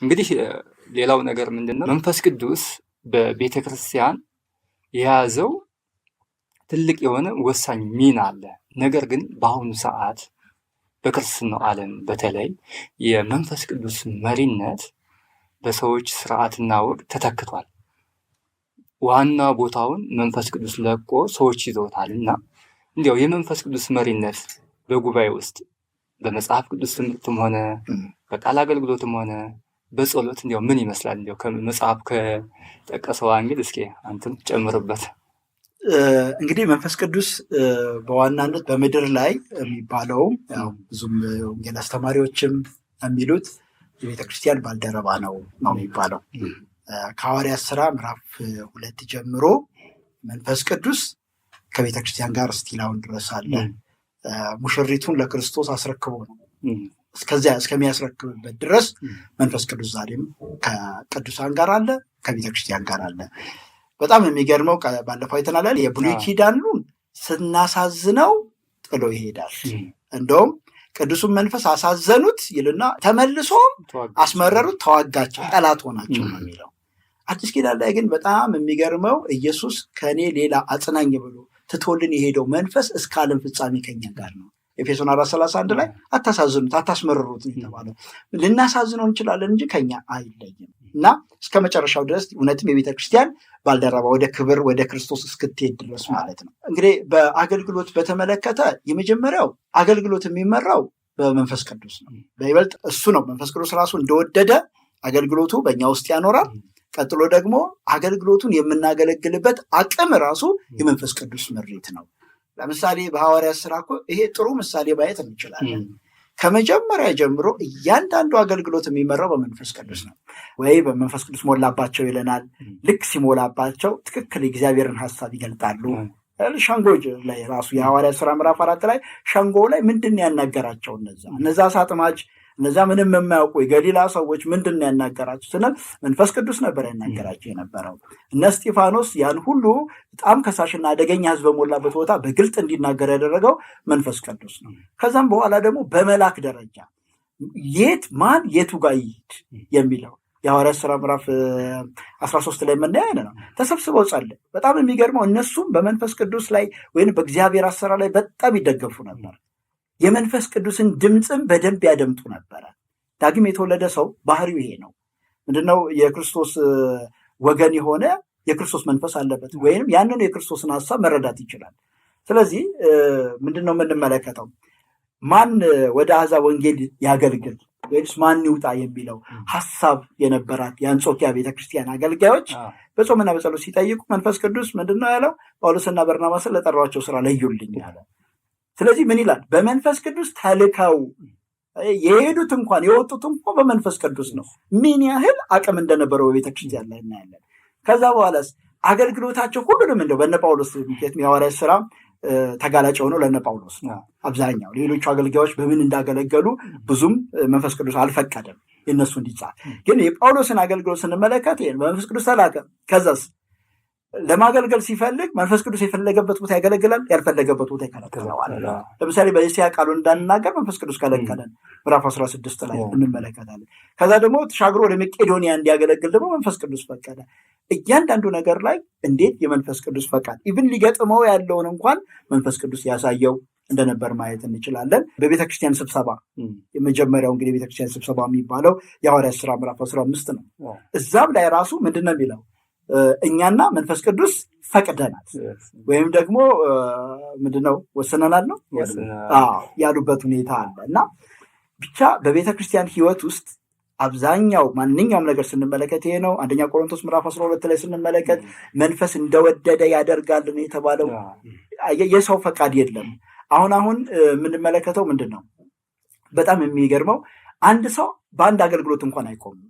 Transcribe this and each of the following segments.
እንግዲህ ሌላው ነገር ምንድነው? መንፈስ ቅዱስ በቤተ ክርስቲያን የያዘው ትልቅ የሆነ ወሳኝ ሚና አለ። ነገር ግን በአሁኑ ሰዓት በክርስትናው ዓለም በተለይ የመንፈስ ቅዱስ መሪነት በሰዎች ስርዓትና ወግ ተተክቷል። ዋና ቦታውን መንፈስ ቅዱስ ለቆ ሰዎች ይዘውታል እና እንዲያው የመንፈስ ቅዱስ መሪነት በጉባኤ ውስጥ በመጽሐፍ ቅዱስ ትምህርትም ሆነ በቃል አገልግሎትም ሆነ በጸሎት እንዲያው ምን ይመስላል? እንዲያው ከመጽሐፍ ከጠቀሰው አንግል እስኪ አንተም ጨምርበት። እንግዲህ መንፈስ ቅዱስ በዋናነት በምድር ላይ የሚባለው ያው ብዙም ወንጌል አስተማሪዎችም የሚሉት የቤተ ክርስቲያን ባልደረባ ነው የሚባለው። ከሐዋርያት ሥራ ምዕራፍ 2 ጀምሮ መንፈስ ቅዱስ ከቤተ ክርስቲያን ጋር እስቲላውን ድረስ አለ። ሙሽሪቱን ለክርስቶስ አስረክቦ ነው እስከዚያ እስከሚያስረክብበት ድረስ መንፈስ ቅዱስ ዛሬም ከቅዱሳን ጋር አለ፣ ከቤተ ክርስቲያን ጋር አለ። በጣም የሚገርመው ባለፈው አይተናል። የብሉይ ኪዳኑን ስናሳዝነው ጥሎ ይሄዳል። እንደውም ቅዱሱን መንፈስ አሳዘኑት ይልና ተመልሶም አስመረሩት፣ ተዋጋቸው፣ ጠላት ሆናቸው ነው የሚለው። አዲስ ኪዳን ላይ ግን በጣም የሚገርመው ኢየሱስ ከኔ ሌላ አጽናኝ ብሎ ትቶልን የሄደው መንፈስ እስከ ዓለም ፍጻሜ ከኛ ጋር ነው። ኤፌሶን 4:31 ላይ አታሳዝኑት፣ አታስመርሩት ነው የተባለው። ልናሳዝነው እንችላለን እንጂ ከኛ አይለይም እና እስከ መጨረሻው ድረስ እውነትም የቤተ ክርስቲያን ባልደረባ ወደ ክብር ወደ ክርስቶስ እስክትሄድ ድረስ ማለት ነው። እንግዲህ በአገልግሎት በተመለከተ የመጀመሪያው አገልግሎት የሚመራው በመንፈስ ቅዱስ ነው። በይበልጥ እሱ ነው። መንፈስ ቅዱስ ራሱ እንደወደደ አገልግሎቱ በእኛ ውስጥ ያኖራል። ቀጥሎ ደግሞ አገልግሎቱን የምናገለግልበት አቅም ራሱ የመንፈስ ቅዱስ ምሪት ነው። ለምሳሌ በሐዋርያት ሥራ እኮ ይሄ ጥሩ ምሳሌ ማየት እንችላለን። ከመጀመሪያ ጀምሮ እያንዳንዱ አገልግሎት የሚመራው በመንፈስ ቅዱስ ነው። ወይ በመንፈስ ቅዱስ ሞላባቸው ይለናል። ልክ ሲሞላባቸው ትክክል የእግዚአብሔርን ሐሳብ ይገልጣሉ። ሸንጎ ላይ ራሱ የሐዋርያት ሥራ ምዕራፍ 4 ላይ ሸንጎ ላይ ምንድን ያናገራቸው እነዛ ሳጥማጅ እነዛ ምንም የማያውቁ የገሊላ ሰዎች ምንድን ያናገራቸው ስንል መንፈስ ቅዱስ ነበር ያናገራቸው የነበረው። እነ እስጢፋኖስ ያን ሁሉ በጣም ከሳሽና አደገኛ ሕዝብ በሞላበት ቦታ በግልጥ እንዲናገር ያደረገው መንፈስ ቅዱስ ነው። ከዛም በኋላ ደግሞ በመላክ ደረጃ ማን የቱ ጋር ይሄድ የሚለው የሐዋርያት ሥራ ምዕራፍ 13 ላይ የምናየው ነው። ተሰብስበው ጸለዩ። በጣም የሚገርመው እነሱም በመንፈስ ቅዱስ ላይ ወይም በእግዚአብሔር አሰራር ላይ በጣም ይደገፉ ነበር። የመንፈስ ቅዱስን ድምፅም በደንብ ያደምጡ ነበረ። ዳግም የተወለደ ሰው ባህሪው ይሄ ነው። ምንድነው? የክርስቶስ ወገን የሆነ የክርስቶስ መንፈስ አለበት፣ ወይም ያንን የክርስቶስን ሐሳብ መረዳት ይችላል። ስለዚህ ምንድነው የምንመለከተው? ማን ወደ አሕዛብ ወንጌል ያገልግል ወይስ ማን ይውጣ የሚለው ሐሳብ የነበራት የአንጾኪያ ቤተክርስቲያን አገልጋዮች በጾምና በጸሎት ሲጠይቁ መንፈስ ቅዱስ ምንድነው ያለው? ጳውሎስና በርናባስን ለጠራቸው ስራ ለዩልኝ አለ። ስለዚህ ምን ይላል? በመንፈስ ቅዱስ ተልከው የሄዱት እንኳን የወጡት እንኳን በመንፈስ ቅዱስ ነው። ምን ያህል አቅም እንደነበረው በቤተክርስቲያን ላይ እናያለን። ከዛ በኋላስ አገልግሎታቸው ሁሉንም እንደው በነ ጳውሎስ ምክንያት የሐዋርያት ሥራ ተጋላጭ ሆነው ለነ ጳውሎስ አብዛኛው ሌሎቹ አገልጋዮች በምን እንዳገለገሉ ብዙም መንፈስ ቅዱስ አልፈቀደም የነሱ እንዲጻፍ። ግን የጳውሎስን አገልግሎት ስንመለከት በመንፈስ ቅዱስ ተላከ። ከዛስ ለማገልገል ሲፈልግ መንፈስ ቅዱስ የፈለገበት ቦታ ያገለግላል፣ ያልፈለገበት ቦታ ይከለክለዋል። ለምሳሌ በእስያ ቃሉን እንዳንናገር መንፈስ ቅዱስ ከለከለን፣ ምዕራፍ 16 ላይ እንመለከታለን። ከዛ ደግሞ ተሻግሮ ወደ መቄዶንያ እንዲያገለግል ደግሞ መንፈስ ቅዱስ ፈቀደ። እያንዳንዱ ነገር ላይ እንዴት የመንፈስ ቅዱስ ፈቃድ ኢቭን ሊገጥመው ያለውን እንኳን መንፈስ ቅዱስ ያሳየው እንደነበር ማየት እንችላለን። በቤተክርስቲያን ስብሰባ የመጀመሪያው እንግዲህ የቤተክርስቲያን ስብሰባ የሚባለው የሐዋርያት ሥራ ምዕራፍ 15 ነው። እዛም ላይ ራሱ ምንድነው የሚለው? እኛና መንፈስ ቅዱስ ፈቅደናል ወይም ደግሞ ምንድነው ወስነናል ነው ያሉበት ሁኔታ አለ። እና ብቻ በቤተክርስቲያን ሕይወት ውስጥ አብዛኛው ማንኛውም ነገር ስንመለከት ይሄ ነው። አንደኛ ቆሮንቶስ ምዕራፍ 12 ላይ ስንመለከት መንፈስ እንደወደደ ያደርጋል ነው የተባለው። የሰው ፈቃድ የለም። አሁን የምንመለከተው ምንድን ነው? በጣም የሚገርመው አንድ ሰው በአንድ አገልግሎት እንኳን አይቆምም።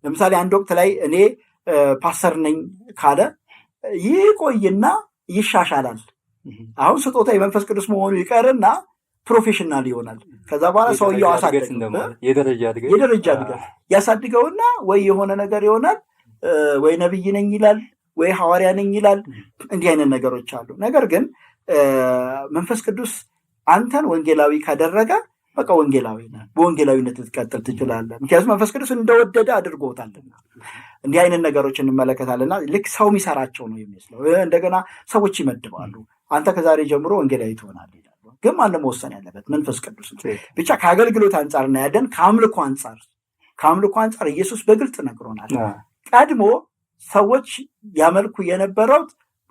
ለምሳሌ አንድ ወቅት ላይ እኔ ፓስተር ነኝ ካለ ይቆይና ይሻሻላል። አሁን ስጦታ የመንፈስ ቅዱስ መሆኑ ይቀርና ፕሮፌሽናል ይሆናል። ከዛ በኋላ ሰውየው የደረጃ እድገት ያሳድገውና ወይ የሆነ ነገር ይሆናል፣ ወይ ነብይ ነኝ ይላል፣ ወይ ሐዋርያ ነኝ ይላል። እንዲህ አይነት ነገሮች አሉ። ነገር ግን መንፈስ ቅዱስ አንተን ወንጌላዊ ካደረገ በቃ ወንጌላዊ ነህ፣ በወንጌላዊነት ልትቀጥል ትችላለህ። ምክንያቱም መንፈስ ቅዱስ እንደወደደ አድርጎታልና። እንዲህ አይነት ነገሮች እንመለከታለንና ልክ ሰው የሚሰራቸው ነው የሚመስለው። እንደገና ሰዎች ይመድባሉ። አንተ ከዛሬ ጀምሮ ወንጌላዊ ትሆናለህ ይላሉ። ግን ማንም መወሰን ያለበት መንፈስ ቅዱስ ነው። ብቻ ከአገልግሎት አንጻር እናያለን። ከአምልኮ አንጻር ኢየሱስ በግልጽ ነግሮናል። ቀድሞ ሰዎች ያመልኩ የነበረው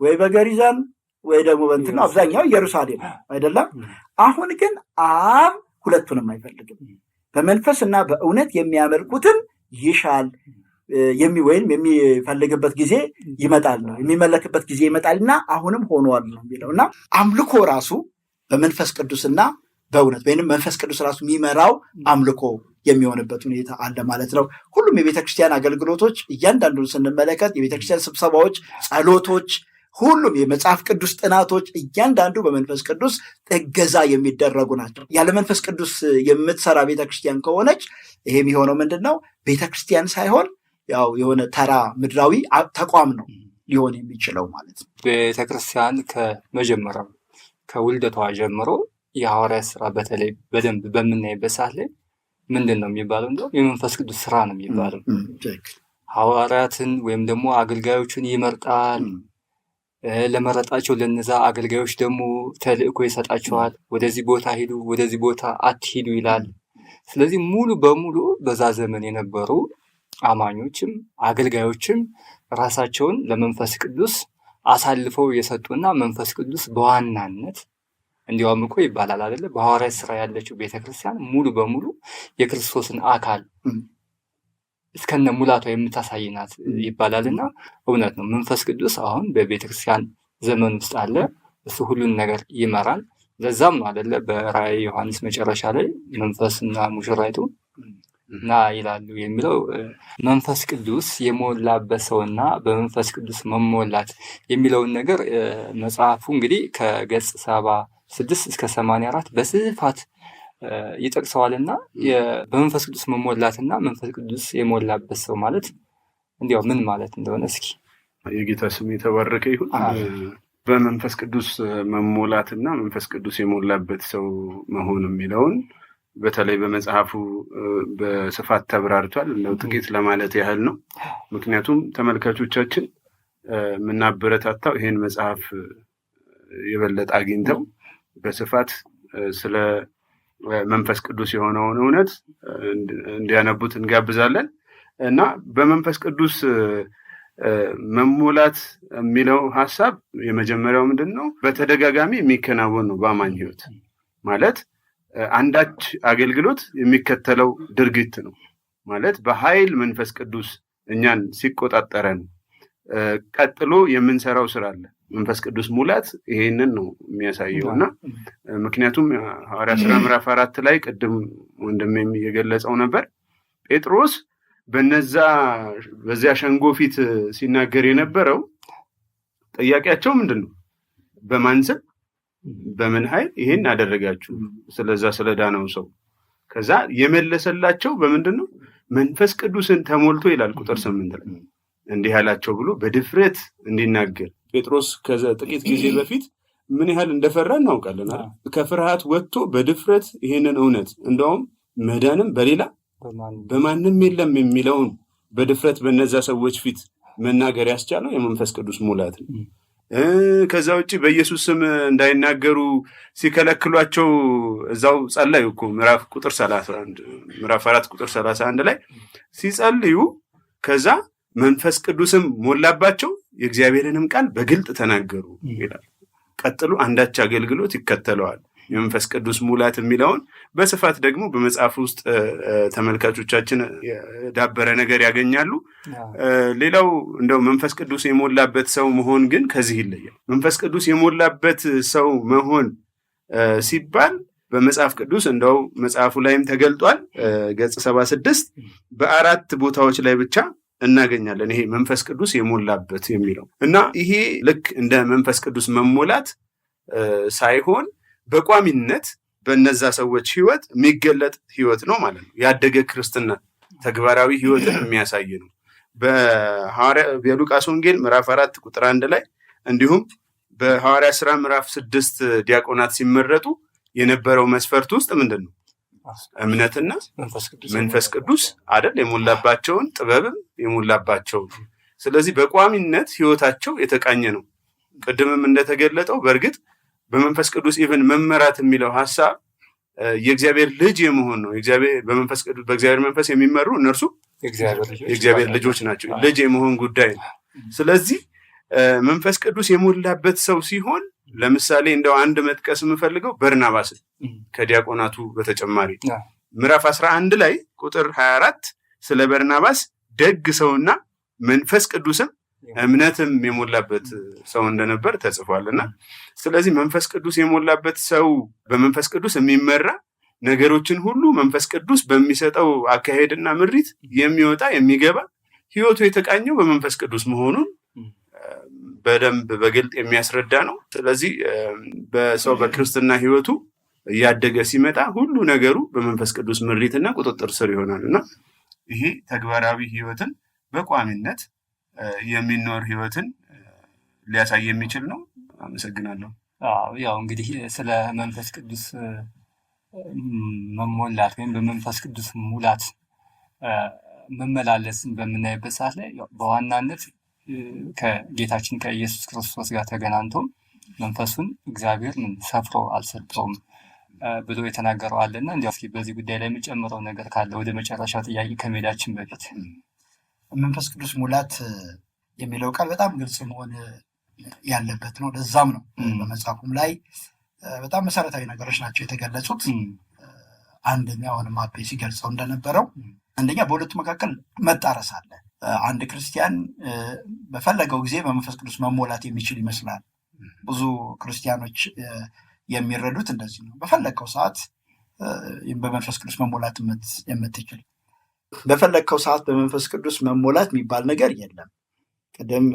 ወይ በገሪዛን ወይ ደግሞ በእንትን ነው፣ አብዛኛው ኢየሩሳሌም አይደለም። አሁን ግን አብ ሁለቱንም አይፈልግም። በመንፈስ እና በእውነት የሚያመልኩትን ይሻል ወይም የሚፈልግበት ጊዜ ይመጣል ነው የሚመለክበት ጊዜ ይመጣልና አሁንም ሆኗል ነው የሚለው እና አምልኮ ራሱ በመንፈስ ቅዱስና በእውነት ወይም መንፈስ ቅዱስ ራሱ የሚመራው አምልኮ የሚሆንበት ሁኔታ አለ ማለት ነው። ሁሉም የቤተክርስቲያን አገልግሎቶች እያንዳንዱን ስንመለከት የቤተክርስቲያን ስብሰባዎች፣ ጸሎቶች፣ ሁሉም የመጽሐፍ ቅዱስ ጥናቶች እያንዳንዱ በመንፈስ ቅዱስ እገዛ የሚደረጉ ናቸው። ያለ መንፈስ ቅዱስ የምትሰራ ቤተክርስቲያን ከሆነች ይሄ የሚሆነው ምንድን ነው? ቤተክርስቲያን ሳይሆን ያው የሆነ ተራ ምድራዊ ተቋም ነው ሊሆን የሚችለው ማለት ነው። ቤተክርስቲያን ከመጀመሪያው ከውልደቷ ጀምሮ የሐዋርያት ስራ በተለይ በደንብ በምናይበት ሰዓት ላይ ምንድን ነው የሚባለው? እንደውም የመንፈስ ቅዱስ ስራ ነው የሚባለው። ሐዋርያትን ወይም ደግሞ አገልጋዮችን ይመርጣል። ለመረጣቸው ለነዛ አገልጋዮች ደግሞ ተልእኮ ይሰጣቸዋል። ወደዚህ ቦታ ሂዱ፣ ወደዚህ ቦታ አትሂዱ ይላል። ስለዚህ ሙሉ በሙሉ በዛ ዘመን የነበሩ አማኞችም አገልጋዮችም ራሳቸውን ለመንፈስ ቅዱስ አሳልፈው የሰጡና መንፈስ ቅዱስ በዋናነት እንዲያውም እኮ ይባላል አይደለ? በሐዋርያት ስራ ያለችው ቤተክርስቲያን ሙሉ በሙሉ የክርስቶስን አካል እስከነ ሙላቷ የምታሳይ ናት ይባላልና እውነት ነው። መንፈስ ቅዱስ አሁን በቤተክርስቲያን ዘመን ውስጥ አለ። እሱ ሁሉን ነገር ይመራል። ለዛም ነው አይደለ በራእየ ዮሐንስ መጨረሻ ላይ መንፈስና ሙሽራይቱ ና ይላሉ የሚለው። መንፈስ ቅዱስ የሞላበት ሰውና በመንፈስ ቅዱስ መሞላት የሚለውን ነገር መጽሐፉ እንግዲህ ከገጽ 76 እስከ 84 በስፋት ይጠቅሰዋልና በመንፈስ ቅዱስ መሞላትና መንፈስ ቅዱስ የሞላበት ሰው ማለት እንዲያው ምን ማለት እንደሆነ እስኪ። የጌታ ስም የተባረከ ይሁን። በመንፈስ ቅዱስ መሞላትና መንፈስ ቅዱስ የሞላበት ሰው መሆን የሚለውን በተለይ በመጽሐፉ በስፋት ተብራርቷል። እንደው ጥቂት ለማለት ያህል ነው። ምክንያቱም ተመልካቾቻችን የምናበረታታው ይሄን መጽሐፍ የበለጠ አግኝተው በስፋት ስለ መንፈስ ቅዱስ የሆነውን እውነት እንዲያነቡት እንጋብዛለን እና በመንፈስ ቅዱስ መሞላት የሚለው ሐሳብ የመጀመሪያው ምንድን ነው? በተደጋጋሚ የሚከናወን ነው በአማኝ ሕይወት ማለት አንዳች አገልግሎት የሚከተለው ድርጊት ነው ማለት በኃይል መንፈስ ቅዱስ እኛን ሲቆጣጠረን ቀጥሎ የምንሰራው ስራ አለ። መንፈስ ቅዱስ ሙላት ይሄንን ነው የሚያሳየውና ምክንያቱም ሐዋርያት ሥራ ምዕራፍ 4 ላይ ቅድም ወንድሜም የገለጸው ነበር። ጴጥሮስ በዚያ ሸንጎ ፊት ሲናገር የነበረው ጥያቄያቸው ምንድን ነው? በማን ስም በምን ኃይል ይሄን አደረጋችሁ? ስለዛ ስለዳነው ሰው። ከዛ የመለሰላቸው በምንድን ነው? መንፈስ ቅዱስን ተሞልቶ ይላል ቁጥር 8 ላይ እንዲህ ያላቸው ብሎ በድፍረት እንዲናገር። ጴጥሮስ ከጥቂት ጊዜ በፊት ምን ያህል እንደፈራ እናውቃለን። ከፍርሃት ወጥቶ በድፍረት ይሄንን እውነት እንደውም መዳንም በሌላ በማንም የለም የሚለውን በድፍረት በነዛ ሰዎች ፊት መናገር ያስቻለው የመንፈስ ቅዱስ ሙላት ነው። ከዛ ውጭ በኢየሱስ ስም እንዳይናገሩ ሲከለክሏቸው እዛው ጸለዩ እኮ ምዕራፍ 4 ቁጥር 31 ላይ ሲጸልዩ ከዛ መንፈስ ቅዱስም ሞላባቸው የእግዚአብሔርንም ቃል በግልጥ ተናገሩ ይላል። ቀጥሎ አንዳች አገልግሎት ይከተለዋል። የመንፈስ ቅዱስ ሙላት የሚለውን በስፋት ደግሞ በመጽሐፍ ውስጥ ተመልካቾቻችን የዳበረ ነገር ያገኛሉ። ሌላው እንደው መንፈስ ቅዱስ የሞላበት ሰው መሆን ግን ከዚህ ይለያል። መንፈስ ቅዱስ የሞላበት ሰው መሆን ሲባል በመጽሐፍ ቅዱስ እንደው መጽሐፉ ላይም ተገልጧል። ገጽ 76 በ4 ቦታዎች ላይ ብቻ እናገኛለን ይሄ መንፈስ ቅዱስ የሞላበት የሚለው እና ይሄ ልክ እንደ መንፈስ ቅዱስ መሞላት ሳይሆን በቋሚነት በነዛ ሰዎች ህይወት የሚገለጥ ህይወት ነው ማለት ነው። ያደገ ክርስትና ተግባራዊ ህይወትን የሚያሳይ ነው። በሉቃስ ወንጌል ምዕራፍ 4 ቁጥር 1 ላይ እንዲሁም በሐዋርያት ሥራ ምዕራፍ 6 ዲያቆናት ሲመረጡ የነበረው መስፈርት ውስጥ ምንድን ነው? እምነትና መንፈስ ቅዱስ አይደል የሞላባቸውን ጥበብም የሞላባቸው። ስለዚህ በቋሚነት ህይወታቸው የተቃኘ ነው። ቅድምም እንደተገለጠው በእርግጥ በመንፈስ ቅዱስ ኢቭን መመራት የሚለው ሐሳብ የእግዚአብሔር ልጅ የመሆን ነው። በመንፈስ ቅዱስ በእግዚአብሔር መንፈስ የሚመሩ እነርሱ የእግዚአብሔር ልጆች ናቸው። ልጅ የመሆን ጉዳይ ነው። ስለዚህ መንፈስ ቅዱስ የሞላበት ሰው ሲሆን ለምሳሌ እንደው አንድ መጥቀስ የምፈልገው በርናባስን ከዲያቆናቱ በተጨማሪ ምዕራፍ 11 ላይ ቁጥር 24 ስለ በርናባስ ደግ ሰውና መንፈስ ቅዱስም እምነትም የሞላበት ሰው እንደነበር ተጽፏልና ስለዚህ መንፈስ ቅዱስ የሞላበት ሰው በመንፈስ ቅዱስ የሚመራ ነገሮችን ሁሉ መንፈስ ቅዱስ በሚሰጠው አካሄድና ምሪት የሚወጣ የሚገባ ህይወቱ የተቃኘው በመንፈስ ቅዱስ መሆኑን በደንብ በግልጥ የሚያስረዳ ነው። ስለዚህ በሰው በክርስትና ህይወቱ እያደገ ሲመጣ ሁሉ ነገሩ በመንፈስ ቅዱስ ምሪትና ቁጥጥር ስር ይሆናልና ይሄ ተግባራዊ ህይወትን በቋሚነት የሚኖር ህይወትን ሊያሳይ የሚችል ነው። አመሰግናለሁ። ያው እንግዲህ ስለ መንፈስ ቅዱስ መሞላት ወይም በመንፈስ ቅዱስ ሙላት መመላለስን በምናይበት ሰዓት ላይ በዋናነት ከጌታችን ከኢየሱስ ክርስቶስ ጋር ተገናኝቶ መንፈሱን እግዚአብሔር ሰፍሮ አልሰጠውም ብሎ የተናገረው አለና እንዲያው እስኪ በዚህ ጉዳይ ላይ የምጨምረው ነገር ካለ ወደ መጨረሻ ጥያቄ ከመሄዳችን በፊት መንፈስ ቅዱስ ሙላት የሚለው ቃል በጣም ግልጽ መሆን ያለበት ነው። ለዛም ነው በመጽሐፉም ላይ በጣም መሰረታዊ ነገሮች ናቸው የተገለጹት። አንደኛ አሁንም አቤ ሲገልጸው እንደነበረው አንደኛ በሁለቱ መካከል መጣረስ አለ። አንድ ክርስቲያን በፈለገው ጊዜ በመንፈስ ቅዱስ መሞላት የሚችል ይመስላል። ብዙ ክርስቲያኖች የሚረዱት እንደዚህ ነው። በፈለገው ሰዓት በመንፈስ ቅዱስ መሞላት የምትችል በፈለግከው ሰዓት በመንፈስ ቅዱስ መሞላት የሚባል ነገር የለም። ቅድም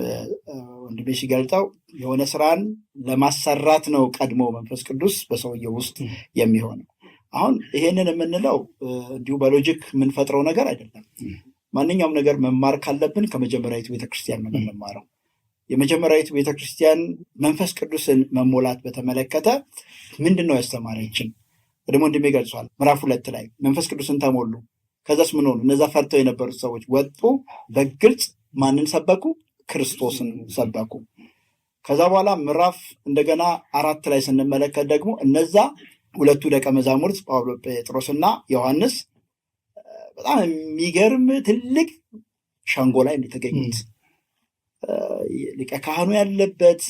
ወንድሜ ሲገልጠው የሆነ ስራን ለማሰራት ነው ቀድሞ መንፈስ ቅዱስ በሰውየው ውስጥ የሚሆነው። አሁን ይሄንን የምንለው እንዲሁ በሎጂክ የምንፈጥረው ነገር አይደለም። ማንኛውም ነገር መማር ካለብን ከመጀመሪያዊቱ ቤተክርስቲያን ነው የምንማረው። የመጀመሪያዊቱ ቤተክርስቲያን መንፈስ ቅዱስን መሞላት በተመለከተ ምንድን ነው ያስተማረችን? ደግሞ ወንድሜ ገልጿል። ምዕራፍ 2 ላይ መንፈስ ቅዱስን ተሞሉ። ከዛስ ምን ሆኑ? እነዛ ፈርተው የነበሩት ሰዎች ወጡ፣ በግልጽ ማንን ሰበኩ? ክርስቶስን ሰበኩ። ከዛ በኋላ ምዕራፍ እንደገና 4 ላይ ስንመለከት ደግሞ እነዛ ሁለቱ ደቀ መዛሙርት ጴጥሮስና ዮሐንስ በጣም የሚገርም ትልቅ ሸንጎ ላይ እንደተገኙት ሊቀ ካህኑ ያለበት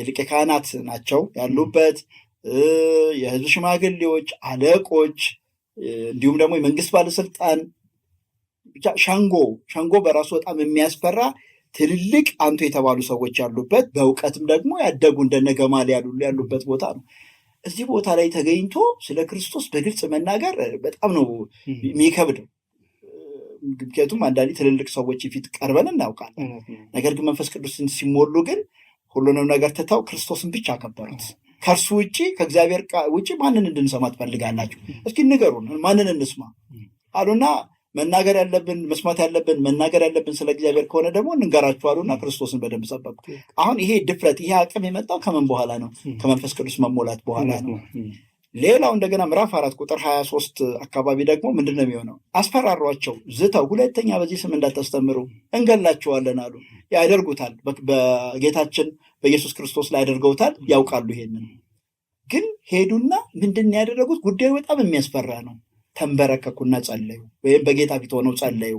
ሊቀ ካህናት ናቸው ያሉበት፣ የህዝብ ሽማግሌዎች፣ አለቆች እንዲሁም ደግሞ የመንግስት ባለስልጣን ብቻ ሸንጎ በራሱ በጣም የሚያስፈራ ትልልቅ አንቱ የተባሉ ሰዎች ያሉበት፣ በእውቀትም ደግሞ ያደጉ እንደነ ገማልያል ያሉበት ቦታ ነው። እዚህ ቦታ ላይ ተገኝቶ ስለ ክርስቶስ በግልጽ መናገር በጣም ነው የሚከብደው። ምክንያቱም አንዳንዴ ትልልቅ ሰዎች ፊት ቀርበን እናውቃለን። ነገር ግን መንፈስ ቅዱስን ሲሞሉ ግን ሁሉንም ነገር ትተው ክርስቶስን ብቻ አከበሩት። ከእርሱ ውጭ ከእግዚአብሔር ውጭ ማንን እንድንሰማ ትፈልጋላችሁ? እስኪ ንገሩን፣ ማንን እንስማ አሉና መናገር ያለብን መስማት ያለብን መናገር ያለብን ስለ እግዚአብሔር ከሆነ ደግሞ እንንገራችሁ አሉና ክርስቶስን በደንብ ሰበኩ። አሁን ይሄ ድፍረት ይሄ አቅም የመጣው ከምን በኋላ ነው? ከመንፈስ ቅዱስ መሞላት በኋላ ነው። ሌላው እንደገና ምዕራፍ 4 ቁጥር 23 አካባቢ ደግሞ ምንድን ነው የሚሆነው? አስፈራሯቸው፣ ዝተው ሁለተኛ በዚህ ስም እንዳታስተምሩ እንገላችኋለን አሉ። ያደርጉታል፣ በጌታችን በኢየሱስ ክርስቶስ ላይ አድርገውታል፣ ያውቃሉ። ይሄንን ግን ሄዱና ምንድን ያደረጉት? ጉዳዩ በጣም የሚያስፈራ ነው። ተንበረከኩና ጸለዩ፣ ወይም በጌታ ፊት ሆነው ጸለዩ።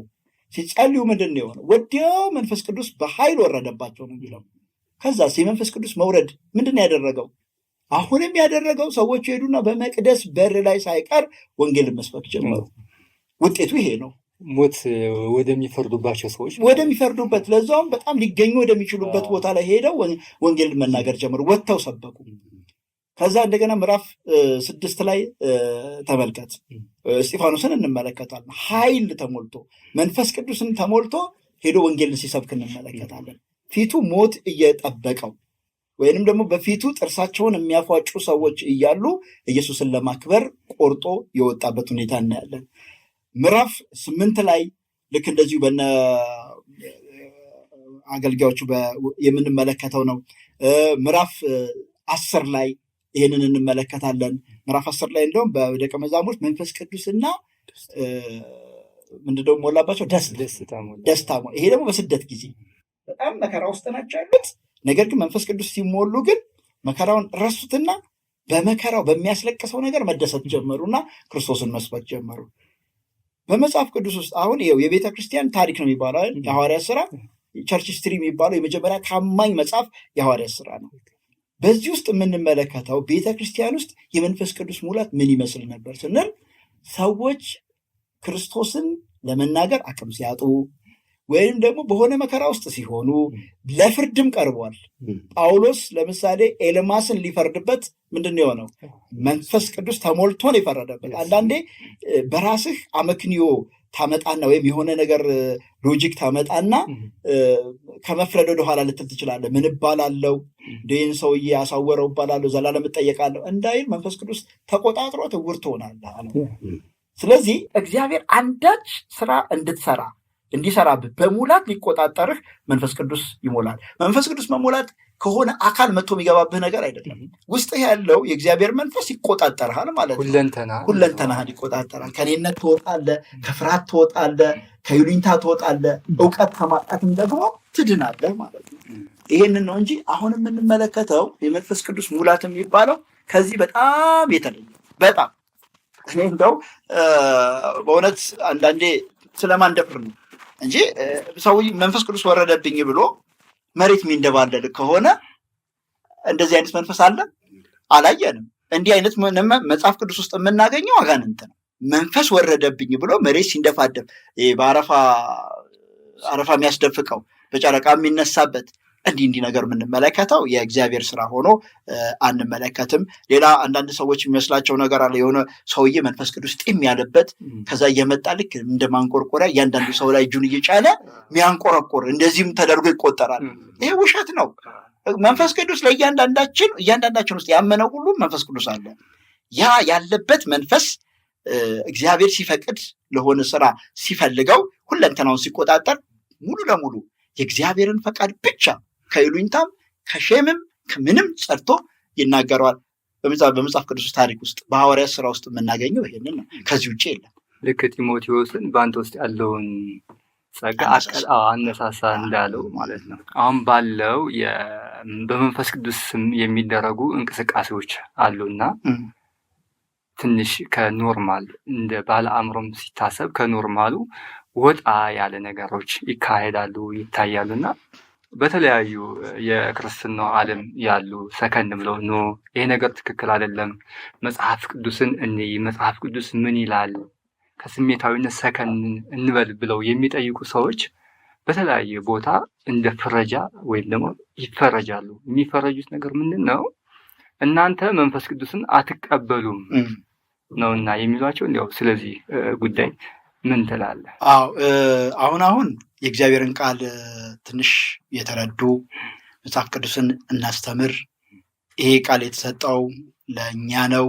ሲጸልዩ ምንድን ነው የሆነው? ወዲያው መንፈስ ቅዱስ በኃይል ወረደባቸው ነው የሚለው። ከዛስ የመንፈስ ቅዱስ መውረድ ምንድን ያደረገው? አሁንም ያደረገው ሰዎቹ ሄዱና በመቅደስ በር ላይ ሳይቀር ወንጌልን መስበክ ጀመሩ። ውጤቱ ይሄ ነው። ሞት ወደሚፈርዱባቸው ሰዎች ወደሚፈርዱበት፣ ለዛውም በጣም ሊገኙ ወደሚችሉበት ቦታ ላይ ሄደው ወንጌልን መናገር ጀመሩ። ወጥተው ሰበኩ። ከዛ እንደገና ምዕራፍ 6 ላይ ተመልከት፣ እስጢፋኖስን እንመለከታለን። ኃይል ተሞልቶ መንፈስ ቅዱስን ተሞልቶ ሄዶ ወንጌልን ሲሰብክ እንመለከታለን። ፊቱ ሞት እየጠበቀው ወይንም ደግሞ በፊቱ ጥርሳቸውን የሚያፏጩ ሰዎች እያሉ ኢየሱስን ለማክበር ቆርጦ የወጣበት ሁኔታ እናያለን። ምዕራፍ 8 ላይ ልክ እንደዚሁ በነ አገልጋዮቹ የምንመለከተው ነው። ምዕራፍ 10 ላይ ይህንን እንመለከታለን። ምዕራፍ 10 ላይ እንደውም በደቀ መዛሙርት መንፈስ ቅዱስና ምንድነው ሞላባቸው? ደስታ። ይሄ ደግሞ በስደት ጊዜ በጣም መከራ ውስጥ ናቸው ያሉት። ነገር ግን መንፈስ ቅዱስ ሲሞሉ ግን መከራውን ረሱትና በመከራው በሚያስለቅሰው ነገር መደሰት ጀመሩና ክርስቶስን መስበክ ጀመሩ። በመጽሐፍ ቅዱስ ውስጥ አሁን ይኸው የቤተ ክርስቲያን ታሪክ ነው የሚባለው የሐዋርያት ሥራ ቸርች ሂስትሪ የሚባለው የመጀመሪያ ታማኝ መጽሐፍ የሐዋርያት ሥራ ነው። በዚህ ውስጥ የምንመለከተው ቤተ ክርስቲያን ውስጥ የመንፈስ ቅዱስ ሙላት ምን ይመስል ነበር ስንል ሰዎች ክርስቶስን ለመናገር አቅም ሲያጡ ወይም ደግሞ በሆነ መከራ ውስጥ ሲሆኑ ለፍርድም ቀርቧል። ጳውሎስ ለምሳሌ ኤልማስን ሊፈርድበት ምንድን ነው የሆነው? መንፈስ ቅዱስ ተሞልቶ ነው የፈረደበት። አንዳንዴ በራስህ አመክንዮ ታመጣና ወይም የሆነ ነገር ሎጂክ ታመጣና ከመፍረድ ወደኋላ ልትል ትችላለህ። ምን እባላለሁ? ይህን ሰውዬ አሳወረው እባላለሁ፣ ዘላለም እጠየቃለሁ እንዳይል መንፈስ ቅዱስ ተቆጣጥሮ ዕውር ትሆናለህ። ስለዚህ እግዚአብሔር አንዳች ስራ እንዲሰራብህ በሙላት ሊቆጣጠርህ መንፈስ ቅዱስ ይሞላል። መንፈስ ቅዱስ መሞላት ከሆነ አካል መጥቶ የሚገባብህ ነገር አይደለም። ውስጥ ያለው የእግዚአብሔር መንፈስ ይቆጣጠርሃል ማለት ነው። ሁለንተናህን ይቆጣጠራል። ከኔነት ትወጣለህ፣ ከፍርሃት ትወጣለህ፣ ከይሉኝታ ትወጣለህ፣ እውቀት ከማጣትም ደግሞ ትድናለህ ማለት ነው። ይሄንን ነው እንጂ አሁን የምንመለከተው የመንፈስ ቅዱስ ሙላት የሚባለው ከዚህ በጣም የተለየ በጣም እኔ እንደው በእውነት አንዳንዴ ስለማንደፍር ነው እንጂ ሰው መንፈስ ቅዱስ ወረደብኝ ብሎ መሬት የሚንደባለል ከሆነ እንደዚህ አይነት መንፈስ አለ አላየንም። እንዲህ አይነት መጽሐፍ ቅዱስ ውስጥ የምናገኘው አጋንንት ነው። መንፈስ ወረደብኝ ብሎ መሬት ሲንደፋደብ በአረፋ የሚያስደፍቀው በጨረቃ የሚነሳበት እንዲህ ነገር የምንመለከተው የእግዚአብሔር ስራ ሆኖ አንመለከትም። ሌላ አንዳንድ ሰዎች የሚመስላቸው ነገር አለ። የሆነ ሰውዬ መንፈስ ቅዱስ ጢም ያለበት ከዛ እየመጣ ልክ እንደ ማንቆርቆሪያ እያንዳንዱ ሰው ላይ እጁን እየጫነ ሚያንቆረቆር እንደዚህም ተደርጎ ይቆጠራል። ይሄ ውሸት ነው። መንፈስ ቅዱስ እያንዳንዳችን ውስጥ ያመነው ሁሉ መንፈስ ቅዱስ አለ። ያ ያለበት መንፈስ እግዚአብሔር ሲፈቅድ ለሆነ ስራ ሲፈልገው ሁለንተናውን ሲቆጣጠር ሙሉ ለሙሉ የእግዚአብሔርን ፈቃድ ብቻ ከይሉኝታም ከሼምም ከምንም ጸድቶ ይናገረዋል። በመጽሐፍ ቅዱስ ታሪክ ውስጥ በሐዋርያት ሥራ ውስጥ የምናገኘው ይሄንን ነው። ከዚህ ውጭ የለም። ልክ ጢሞቴዎስን በአንተ ውስጥ ያለውን ጸጋ አነሳሳ እንዳለው ማለት ነው። አሁን ባለው በመንፈስ ቅዱስ ስም የሚደረጉ እንቅስቃሴዎች አሉና ትንሽ ከኖርማል እንደ ባለ አእምሮም ሲታሰብ ከኖርማሉ ወጣ ያለ ነገሮች ይካሄዳሉ ይታያሉና በተለያዩ የክርስትናው ዓለም ያሉ ሰከን ብለው ይሄ ነገር ትክክል አይደለም፣ መጽሐፍ ቅዱስን መጽሐፍ ቅዱስ ምን ይላል፣ ከስሜታዊነት ሰከን እንበል ብለው የሚጠይቁ ሰዎች በተለያየ ቦታ እንደ ፍረጃ ወይም ደግሞ ይፈረጃሉ። የሚፈረጁት ነገር ምንድን ነው? እናንተ መንፈስ ቅዱስን አትቀበሉም ነውና የሚሏቸው። እንዲያው ስለዚህ ጉዳይ ምን ትላለህ? አሁን የእግዚአብሔርን ቃል ትንሽ የተረዱ መጽሐፍ ቅዱስን እናስተምር፣ ይሄ ቃል የተሰጠው ለእኛ ነው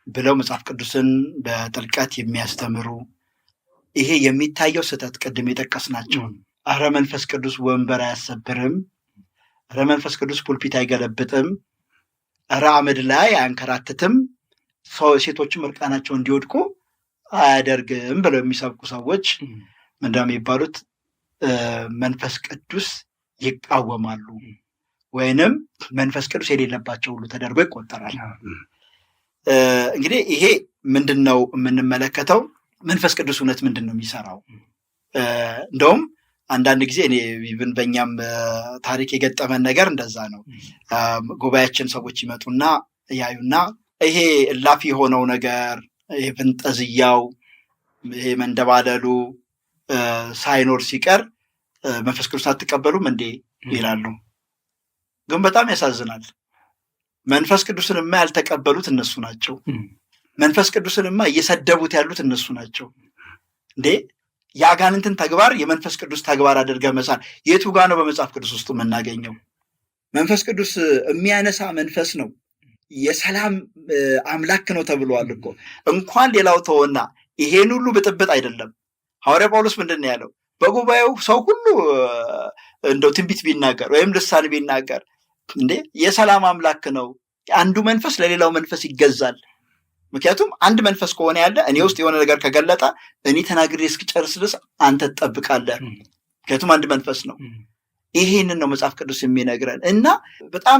ብለው መጽሐፍ ቅዱስን በጥልቀት የሚያስተምሩ ይሄ የሚታየው ስህተት ቅድም የጠቀስናቸው አረ መንፈስ ቅዱስ ወንበር አያሰብርም፣ አረ መንፈስ ቅዱስ ፑልፒት አይገለብጥም፣ አረ አመድ ላይ አያንከራትትም፣ ሴቶችም እርቃናቸው እንዲወድቁ አያደርግም ብለው የሚሰብኩ ሰዎች ምንድነው የሚባሉት? መንፈስ ቅዱስ ይቃወማሉ ወይንም መንፈስ ቅዱስ የሌለባቸው ሁሉ ተደርጎ ይቆጠራል። እንግዲህ ይሄ ምንድን ነው የምንመለከተው? መንፈስ ቅዱስ እውነት ምንድን ነው የሚሰራው? እንደውም አንዳንድ ጊዜ እኔ ኢቭን በእኛም ታሪክ የገጠመን ነገር እንደዛ ነው። ጉባኤያችን ሰዎች ይመጡና ያዩና ይሄ እላፊ የሆነው ነገር ይሄ ፍንጠዝያው ይሄ መንደባለሉ ሳይኖር ሲቀር መንፈስ ቅዱስ አትቀበሉም እንዴ ይላሉ። ግን በጣም ያሳዝናል። መንፈስ ቅዱስንማ ያልተቀበሉት እነሱ ናቸው። መንፈስ ቅዱስንማ እየሰደቡት ያሉት እነሱ ናቸው። እንዴ የአጋንንትን ተግባር የመንፈስ ቅዱስ ተግባር አድርገህ መሳል የቱ ጋር ነው በመጽሐፍ ቅዱስ ውስጥ የምናገኘው? መንፈስ ቅዱስ የሚያነሳ መንፈስ ነው። የሰላም አምላክ ነው ተብሏል እኮ። እንኳን ሌላው ተወና ይሄን ሁሉ ብጥብጥ አይደለም። ሐዋርያ ጳውሎስ ምንድን ነው ያለው? በጉባኤው ሰው ሁሉ እንደው ትንቢት ቢናገር ወይም ልሳን ቢናገር እንዴ የሰላም አምላክ ነው አንዱ መንፈስ ለሌላው መንፈስ ይገዛል። ምክንያቱም አንድ መንፈስ ከሆነ ያለ እኔ ውስጥ የሆነ ነገር ከገለጠ እኔ ተናግሬ እስክጨርስ ድረስ አንተ ትጠብቃለህ። ምክንያቱም አንድ መንፈስ ነው። ይሄንን ነው መጽሐፍ ቅዱስ የሚነግረን እና በጣም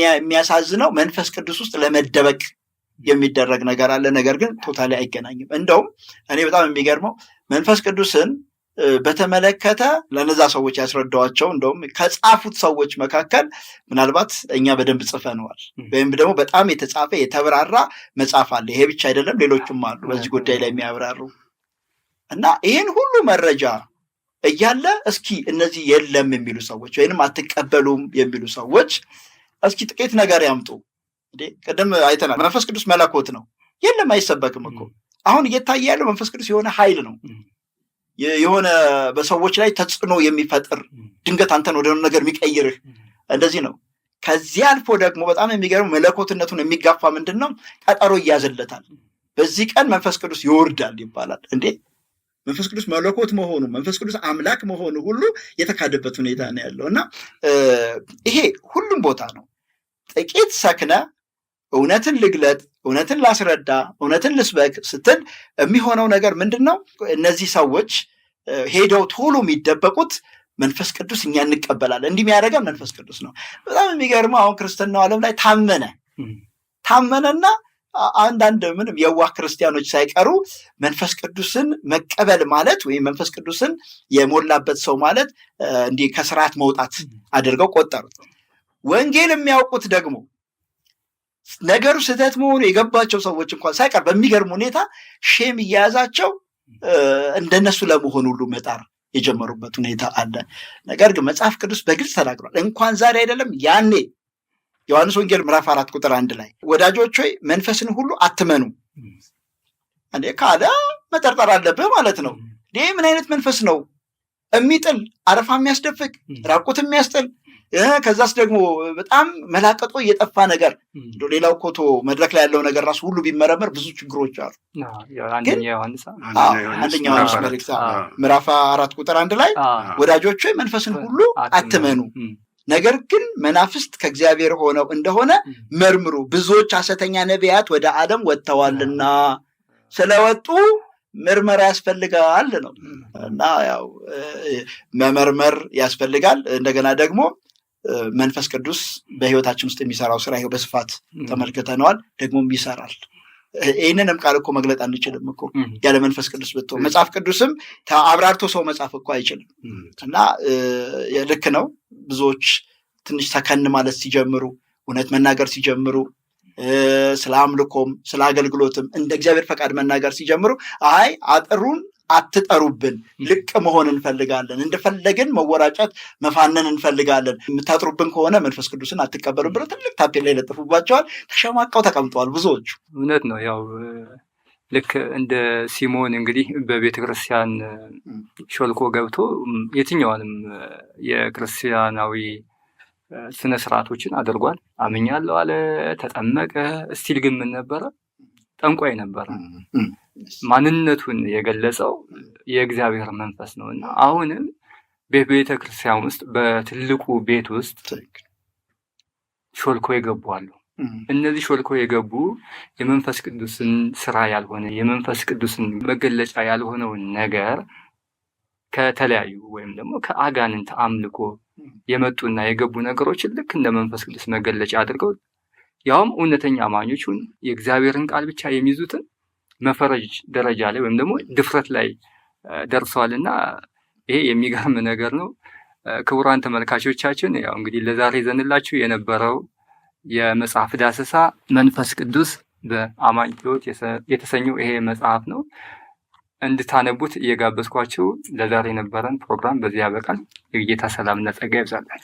የሚያሳዝነው መንፈስ ቅዱስ ውስጥ ለመደበቅ የሚደረግ ነገር አለ። ነገር ግን ቶታሊ አይገናኝም። እንደውም እኔ በጣም የሚገርመው መንፈስ ቅዱስን በተመለከተ ለነዛ ሰዎች ያስረዳዋቸው እንደውም ከጻፉት ሰዎች መካከል ምናልባት እኛ በደንብ ጽፈነዋል ወይም ደግሞ በጣም የተጻፈ የተብራራ መጽሐፍ አለ። ይሄ ብቻ አይደለም፣ ሌሎችም አሉ በዚህ ጉዳይ ላይ የሚያብራሩ እና ይህን ሁሉ መረጃ እያለ እስኪ እነዚህ የለም የሚሉ ሰዎች ወይንም አትቀበሉም የሚሉ ሰዎች እስኪ ጥቂት ነገር ያምጡ። ቅድም አይተናል። መንፈስ ቅዱስ መለኮት ነው። የለም አይሰበክም እኮ። አሁን እየታየ ያለው መንፈስ ቅዱስ የሆነ ኃይል ነው፣ የሆነ በሰዎች ላይ ተጽዕኖ የሚፈጥር ድንገት አንተን ወደ ሆነ ነገር የሚቀይርህ እንደዚህ ነው። ከዚህ አልፎ ደግሞ በጣም የሚገርም መለኮትነቱን የሚጋፋ ምንድን ነው? ቀጠሮ ይያዝለታል። በዚህ ቀን መንፈስ ቅዱስ ይወርዳል ይባላል። እንዴ መንፈስ ቅዱስ መለኮት መሆኑ መንፈስ ቅዱስ አምላክ መሆኑ ሁሉ የተካደበት ሁኔታ ነው ያለው እና ይሄ ሁሉም ቦታ ነው። ጥቂት ሰክነ እውነትን ልግለጥ፣ እውነትን ላስረዳ፣ እውነትን ልስበክ ስትል የሚሆነው ነገር ምንድን ነው? እነዚህ ሰዎች ሄደው ቶሎ የሚደበቁት መንፈስ ቅዱስ እኛ እንቀበላለን እንዲህ የሚያደርገን መንፈስ ቅዱስ ነው። በጣም የሚገርመው አሁን ክርስትናው ዓለም ላይ ታመነና አንዳንድ ምንም የዋህ ክርስቲያኖች ሳይቀሩ መንፈስ ቅዱስን መቀበል ማለት ወይም መንፈስ ቅዱስን የሞላበት ሰው ማለት እንዲህ ከስርዓት መውጣት አድርገው ቆጠሩት። ወንጌል የሚያውቁት ደግሞ ነገሩ ስህተት መሆኑ የገባቸው ሰዎች እንኳን ሳይቀር በሚገርም ሁኔታ ሼም እየያዛቸው እንደነሱ ለመሆን ሁሉ መጣር የጀመሩበት ሁኔታ አለ። ነገር ግን መጽሐፍ ቅዱስ በግልጽ ተናግሯል። እንኳን ዛሬ አይደለም ያኔ ዮሐንስ ወንጌል ምዕራፍ 4 ቁጥር 1 ላይ ወዳጆች ሆይ መንፈስን ሁሉ አትመኑ እንዴ ካለ መጠርጠር አለብህ ማለት ነው። ይሄ ምን አይነት መንፈስ ነው? የሚጥል አረፋ የሚያስደፍቅ ራቁት የሚያስጥል ከዛስ ደግሞ በጣም መላቀጦ እየጠፋ ነገር ሌላው ኮቶ መድረክ ላይ ያለው ነገር ራሱ ሁሉ ቢመረመር ብዙ ችግሮች አሉ። አንደኛ ዮሐንስ መልእክት ምዕራፍ 4 ቁጥር 1 ላይ ወዳጆች ሆይ መንፈስን ሁሉ አትመኑ፣ ነገር ግን መናፍስት ከእግዚአብሔር ሆነው እንደሆነ መርምሩ፣ ብዙዎች ሐሰተኛ ነቢያት ወደ ዓለም ወጥተዋልና ስለወጡ ምርመራ ያስፈልጋል ነው እና ያው መመርመር ያስፈልጋል። እንደገና ደግሞ መንፈስ ቅዱስ በህይወታችን ውስጥ የሚሰራው ስራ ይሄው በስፋት ተመልክተነዋል፣ ደግሞም ይሰራል። ይህንንም ቃል እኮ መግለጥ አንችልም እኮ ያለ መንፈስ ቅዱስ ብትሆን። መጽሐፍ ቅዱስም አብራርቶ ሰው መጽሐፍ እኮ አይችልም እና ልክ ነው። ብዙዎች ትንሽ ሰከን ማለት ሲጀምሩ፣ እውነት መናገር ሲጀምሩ፣ ስለ አምልኮም ስለ አገልግሎትም እንደ እግዚአብሔር ፈቃድ መናገር ሲጀምሩ አይ አጥሩን አትጠሩብን፣ ልቅ መሆን እንፈልጋለን፣ እንደፈለግን መወራጨት መፋነን እንፈልጋለን፣ የምታጥሩብን ከሆነ መንፈስ ቅዱስን አትቀበሉን ብለው ትልቅ ታፔላ ላይ ለጥፉባቸዋል። ተሸማቀው ተቀምጠዋል ብዙዎቹ። እውነት ነው። ያው ልክ እንደ ሲሞን እንግዲህ በቤተ ክርስቲያን ሾልኮ ገብቶ የትኛውንም የክርስቲያናዊ ስነ ስርዓቶችን አድርጓል። አምኛለሁ አለ፣ ተጠመቀ። እስቲል ግን ምን ነበረ? ጠንቋይ ነበረ። ማንነቱን የገለጸው የእግዚአብሔር መንፈስ ነው እና አሁንም በቤተ ክርስቲያን ውስጥ በትልቁ ቤት ውስጥ ሾልኮ የገቡ አሉ። እነዚህ ሾልኮ የገቡ የመንፈስ ቅዱስን ስራ ያልሆነ የመንፈስ ቅዱስን መገለጫ ያልሆነውን ነገር ከተለያዩ ወይም ደግሞ ከአጋንንት አምልኮ የመጡና የገቡ ነገሮችን ልክ እንደ መንፈስ ቅዱስ መገለጫ አድርገው ያውም እውነተኛ አማኞቹን የእግዚአብሔርን ቃል ብቻ የሚይዙትን መፈረጅ ደረጃ ላይ ወይም ደግሞ ድፍረት ላይ ደርሰዋልና ይሄ የሚገርም ነገር ነው። ክቡራን ተመልካቾቻችን ያው እንግዲህ ለዛሬ ይዘንላችሁ የነበረው የመጽሐፍ ዳሰሳ መንፈስ ቅዱስ በአማኝ ሕይወት የተሰኘው ይሄ መጽሐፍ ነው። እንድታነቡት እየጋበዝኳችሁ ለዛሬ የነበረን ፕሮግራም በዚህ ያበቃል። የጌታ ሰላምና ጸጋ ይብዛላችሁ።